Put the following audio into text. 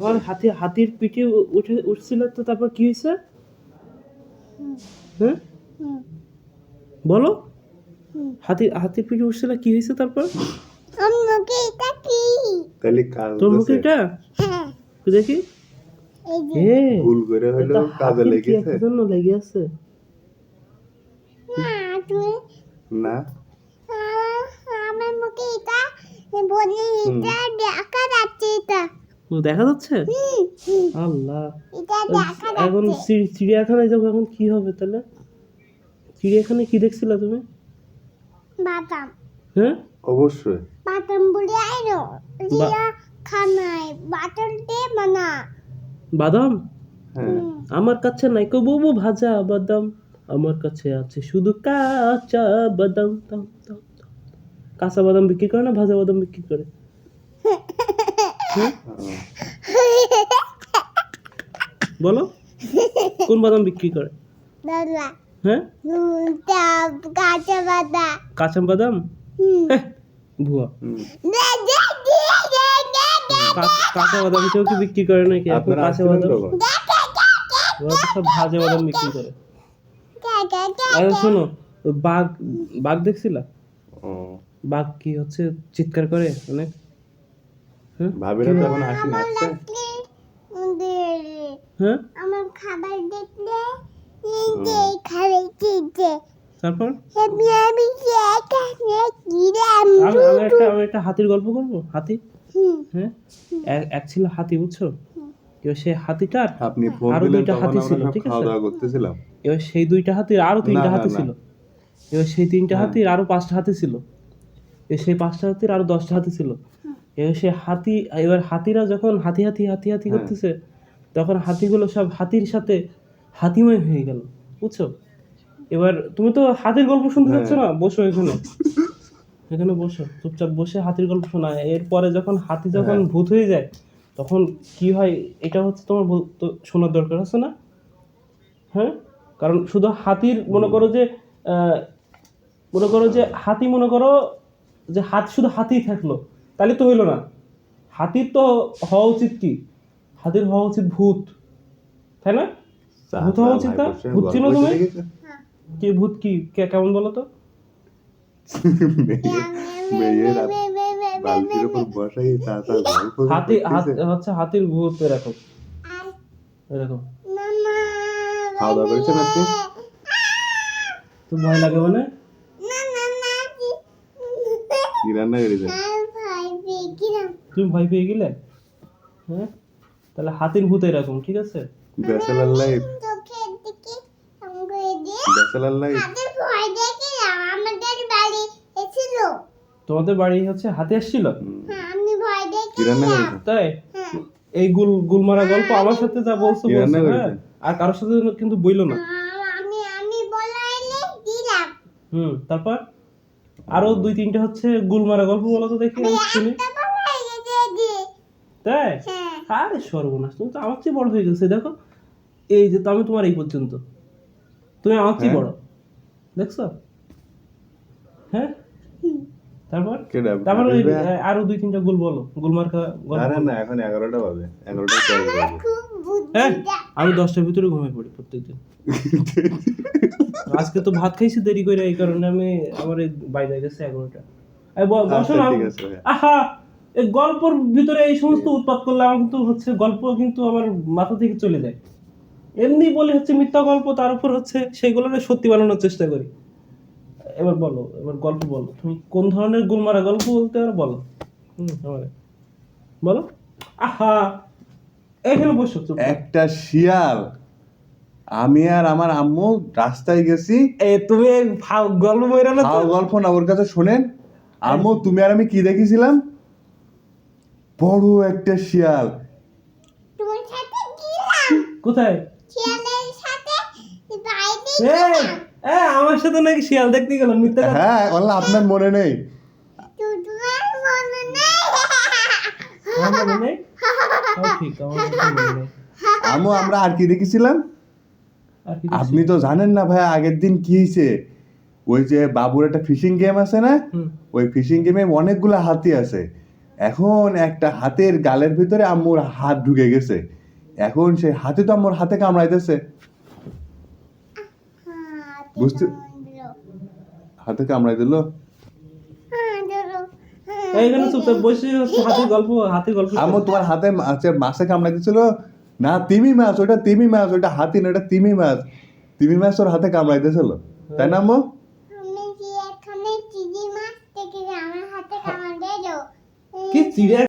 আমার হাতির পিঠে উঠছিল তো, তারপর কি হয়েছে? হ্যাঁ বলো, হাতির পিঠে উঠছিল, কি হয়েছে তারপর? তাহলে কাজ তোর মুখে হচ্ছে এটা তুই দেখি। ভুল করে হলো কাজে লেগেছে জন্য লেগে আছে না। দেখা যাচ্ছে। আল্লাহ, এখন চিড়িয়াখানায় যাবো, এখন কি হবে তাহলে? চিড়িয়াখানায় কি দেখছিল তুমি? বাদাম। হ্যাঁ অবশ্যই বাদাম বলে আইনো রিয়া খানায় বাটার দে মানা বাদাম হ্যাঁ আমার কাছে নাই কো বুবু ভাজা বাদাম, আমার কাছে আছে শুধু কাঁচা বাদাম। দাও, দাও, দাও। কাঁচা বাদাম বিক্রি করে না ভাজা বাদাম বিক্রি করে? বলো, কোন বাদাম বিক্রি করে? দাদা হ্যাঁ কাঁচা বাদা কাঁচা বাদাম। ভুয়া। কাঁচা বাদাম কেউ কি বিক্রি করে নাকি? এখন আপনারা কাঁচা আসছিলেন বাদাম কখন? ওরা তো সব ভাজা বাদাম বিক্রি করে। আরে শোনো, ওই বাঘ দেখছিলা? ও বাঘ কি হচ্ছে চিৎকার করে অনেক। ভাবিরা তো এখন আসেনি, আসছে হ্যাঁ আমার খাবার দেখলে খাবে চিনতে তারপর আমি আমি আমি একটা হাতির গল্প করবো। হাতি, হ্যাঁ, এক ছিল হাতি, বুঝছো? এবার সেই হাতিটার আপনি ফোন আরো দিলেন দুইটা তখন হাতি আমরা ছিল, সব ঠিক খাওয়া আছে? দাওয়া করতেছিলাম। এবার সেই দুইটা হাতির আরো তিনটা না, হাতি না। ছিল। এবার সেই তিনটা হ্যাঁ। হাতির আরো 5টা হাতি ছিল। এবার সেই 5টা হাতির আরো 10টা হাতি ছিল। এবার সেই এবার হাতিরা যখন হাতি হ্যাঁ। করতেছে, তখন হাতিগুলো সব হাতির সাথে হাতিময় হয়ে গেল, বুঝছো? এবার তুমি তো হাতির গল্প শুনতে হ্যাঁ। চাচ্ছ না, বসো এখানে বসো, চুপচাপ বসে হাতির গল্প শোনা। এরপরে যখন হাতি যখন হ্যাঁ। ভূত হয়ে যায়, তখন কি হয় এটা হচ্ছে তোমার তো শোনার দরকার আছে না? হ্যাঁ, কারণ শুধু হাতির মনে করো যে হাতি মনে করো যে শুধু হাতি থাকলো, তাহলে তো হইলো না। হাতির তো হওয়া উচিত কি? হাতির হওয়া উচিত ভূত, তাই না? ভূত হওয়া উচিত না? ভূত চিনো তুমি? কি ভূত, কি কেমন বলো তো? মেয়েরা বালতির উপর বসাই তা গল্প হচ্ছে হাতির ভূত এরকম এরকম। খাওয়া দাওয়া করেছেন আপনি? তো ভয় লাগে মানে? কি রান্না করেছেন? তুমি ভয় পেয়ে গেলে? হ্যাঁ, তাহলে হাতির ভূত এরকম, ঠিক আছে? Bachelor life, bachelor life. তোমাদের বাড়ি হচ্ছে হাতি আসছিল? কি রান্না করেছেন? তাই এই গুলমারা গল্প আমার সাথে যা বলছো কি রান্না বলছো, হ্যাঁ, করেছেন? আর কারোর সাথে কিন্তু বইলো না। তারপর আরো 2-3টা হচ্ছে গুলমারা গল্প বলো তো দেখি, আমি শুনি। তাই? আরে সর্বনাশ, তুমি তো আমার চেয়ে বড় হয়ে গেছে, দেখো। এই যে আমি তোমার এই পর্যন্ত, তুমি আমার চেয়ে হ্যাঁ। বড়, দেখছো? হ্যাঁ, তারপর কেডা? তারপর ওই ভাবিরা? আরো 2-3টা গুল বলো, গুলমার্কা গল্প আরে বলো। না, এখন 11টা বাজে, 11টা 10 বাজে। হ্যাঁ, আমি 10টার ভিতরে ঘুমিয়ে পড়ি প্রত্যেকদিন। আজকে তো ভাত খাইছি দেরি করে, এই কারণে আমি আমার বাইরে গেছে 11টা। বসো আচ্ছা, না। ঠিক আছে ভাই। আহা, এই গল্পর ভিতরে এই সমস্ত উৎপাত করলে আমার কিন্তু হচ্ছে গল্প কিন্তু আমার মাথা থেকে চলে যায়। এমনি বলে হচ্ছে মিথ্যা গল্প, তার উপর হচ্ছে সেইগুলোকে সত্যি বানানোর চেষ্টা করি। এবার বলো, এবার গল্প বলো, তুমি কোন ধরনের গুলমারা গল্প বলতে পারো বলো। আমারে বলো। আহা, এখানে বসো চুপ করে। একটা শিয়াল, আমি আর আমার আম্মু রাস্তায় গেছি। তুমি গল্প বইরা না তো? খাওয়া গল্প না, ওর কাছে শোনেন। আম্মু, তুমি আর আমি কি দেখেছিলাম? বড় একটা শিয়াল। কোথায়? আমার সাথে নাকি শিয়াল দেখতে গেলাম, মিথ্যা কথা। হ্যাঁ, বললাম আপনার মনে নেই? আমার মনে নেই? ঠিক, আমার মনে নেই। আম্মু, আমরা আর কি দেখেছিলাম? আর কি আপনি তো জানেন না ভাই, আগের দিন কি হয়েছে? ওই যে বাবুর একটা ফিশিং গেম আছে না, ওই ফিশিং গেমে অনেকগুলো হাতি আছে। এখন একটা হাতের গালের ভিতরে আম্মুর হাত ঢুকে গেছে, এখন সেই হাতে তো আম্মুর হাতে কামড়াইতেছে, হ্যাঁ বুঝতে- হাতে কামড়াই দিল। হ্যাঁ ধরো এইখানে চুপচাপ বসে হচ্ছে হাতির গল্প আম্মু তোমার হাতে মাছে কামড়াই দিছিল না? তিমি মাছ, ওটা তিমি মাছ, ওটা হাতি না, ওটা তিমি মাছ। তিমি মাছ ওর হাতে কামড়াইতেছিল, তাই না আম্মু? আমি যে এখানে চিংড়ি মাছ দেখে আমার হাতে কামড় দিল কি চিড়িয়া